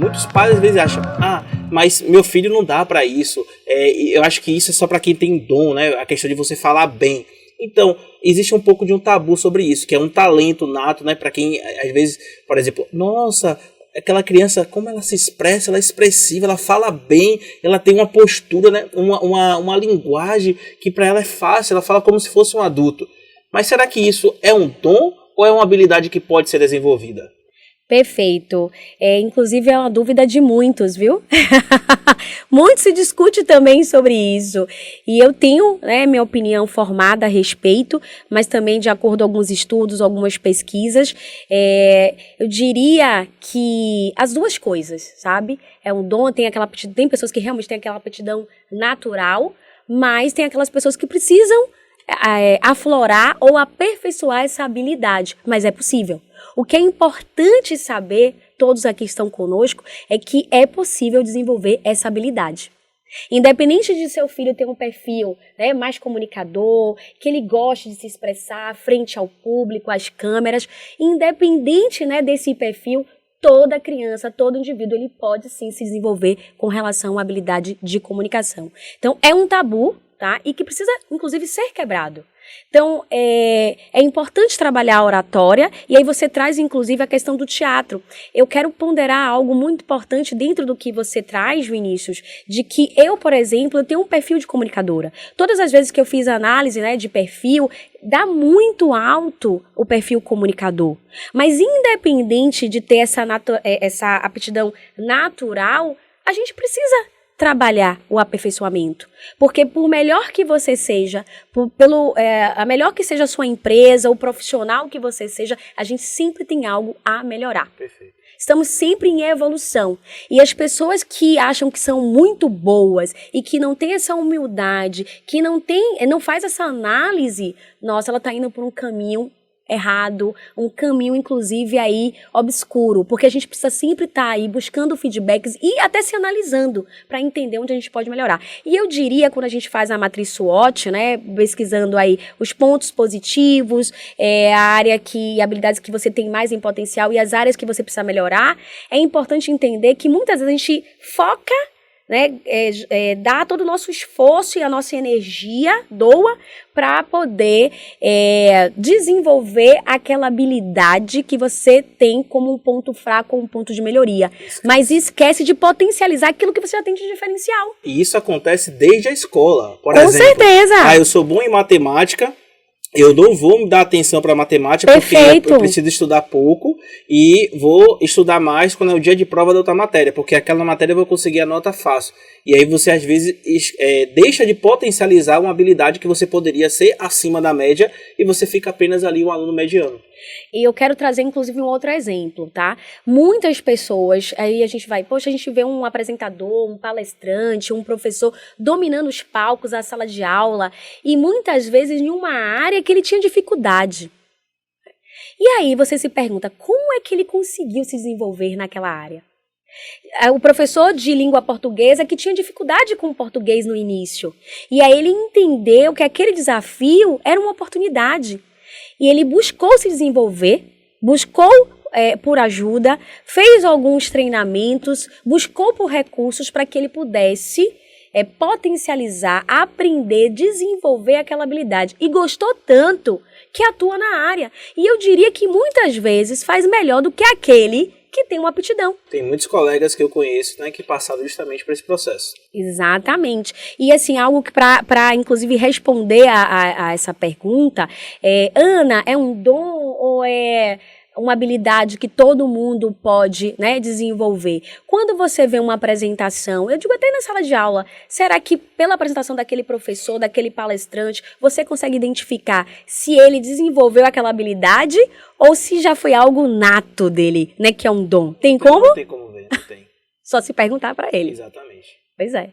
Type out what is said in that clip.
Muitos pais às vezes acham, mas meu filho não dá para isso, eu acho que isso é só para quem tem dom, né? A questão de você falar bem. Então, existe um pouco de um tabu sobre isso, que é um talento nato, né? Para quem, às vezes, por exemplo, nossa, aquela criança, como ela se expressa, ela é expressiva, ela fala bem, ela tem uma postura, né? Uma linguagem que para ela é fácil, ela fala como se fosse um adulto. Mas será que isso é um dom ou é uma habilidade que pode ser desenvolvida? Perfeito. Inclusive é uma dúvida de muitos, viu? Muito se discute também sobre isso. E eu tenho, minha opinião formada a respeito, mas também de acordo com alguns estudos, algumas pesquisas, eu diria que as duas coisas, sabe? É um dom, tem pessoas que realmente têm aquela aptidão natural, mas tem aquelas pessoas que precisam aflorar ou aperfeiçoar essa habilidade, mas é possível. O que é importante saber, todos aqui estão conosco, é que é possível desenvolver essa habilidade. Independente de seu filho ter um perfil mais comunicador, que ele goste de se expressar frente ao público, às câmeras, independente desse perfil, toda criança, todo indivíduo, ele pode sim se desenvolver com relação à habilidade de comunicação. Então, é um tabu, tá? E que precisa, inclusive, ser quebrado. Então, é importante trabalhar a oratória, e aí você traz, inclusive, a questão do teatro. Eu quero ponderar algo muito importante dentro do que você traz, Vinícius, de que eu, por exemplo, eu tenho um perfil de comunicadora. Todas as vezes que eu fiz análise de perfil, dá muito alto o perfil comunicador. Mas, independente de ter essa aptidão natural, a gente precisa trabalhar o aperfeiçoamento, porque por melhor que você seja, a melhor que seja a sua empresa, o profissional que você seja, a gente sempre tem algo a melhorar. Perfeito. Estamos sempre em evolução, e as pessoas que acham que são muito boas e que não têm essa humildade, que não faz essa análise, nossa, ela está indo por um caminho errado, um caminho inclusive aí obscuro, porque a gente precisa sempre estar aí buscando feedbacks e até se analisando para entender onde a gente pode melhorar. E eu diria, quando a gente faz a matriz SWOT, pesquisando aí os pontos positivos, a área habilidades que você tem mais em potencial e as áreas que você precisa melhorar, é importante entender que muitas vezes a gente foca, dá todo o nosso esforço e a nossa energia, doa, para poder desenvolver aquela habilidade que você tem como um ponto fraco ou um ponto de melhoria. Mas esquece de potencializar aquilo que você já tem de diferencial. E isso acontece desde a escola. Por Com exemplo, certeza! Eu sou bom em matemática, eu não vou me dar atenção para matemática. Perfeito. Porque eu preciso estudar pouco e vou estudar mais quando é o dia de prova da outra matéria, porque aquela matéria eu vou conseguir a nota fácil. E aí você às vezes deixa de potencializar uma habilidade que você poderia ser acima da média e você fica apenas ali um aluno mediano. E eu quero trazer, inclusive, um outro exemplo, tá? Muitas pessoas, aí a gente vê um apresentador, um palestrante, um professor dominando os palcos, a sala de aula, e muitas vezes em uma área que ele tinha dificuldade. E aí você se pergunta, como é que ele conseguiu se desenvolver naquela área? O professor de língua portuguesa que tinha dificuldade com o português no início. E aí ele entendeu que aquele desafio era uma oportunidade. E ele buscou se desenvolver, buscou por ajuda, fez alguns treinamentos, buscou por recursos para que ele pudesse potencializar, aprender, desenvolver aquela habilidade. E gostou tanto que atua na área. E eu diria que muitas vezes faz melhor do que aquele que tem uma aptidão. Tem muitos colegas que eu conheço, que passaram justamente por esse processo. Exatamente. E assim, algo que para inclusive responder a essa pergunta, Ana, é um dom ou é uma habilidade que todo mundo pode desenvolver? Quando você vê uma apresentação, eu digo até na sala de aula, será que pela apresentação daquele professor, daquele palestrante, você consegue identificar se ele desenvolveu aquela habilidade ou se já foi algo nato dele, que é um dom? Tem como? Não tem como ver, não tem. Só se perguntar para ele. Exatamente. Pois é.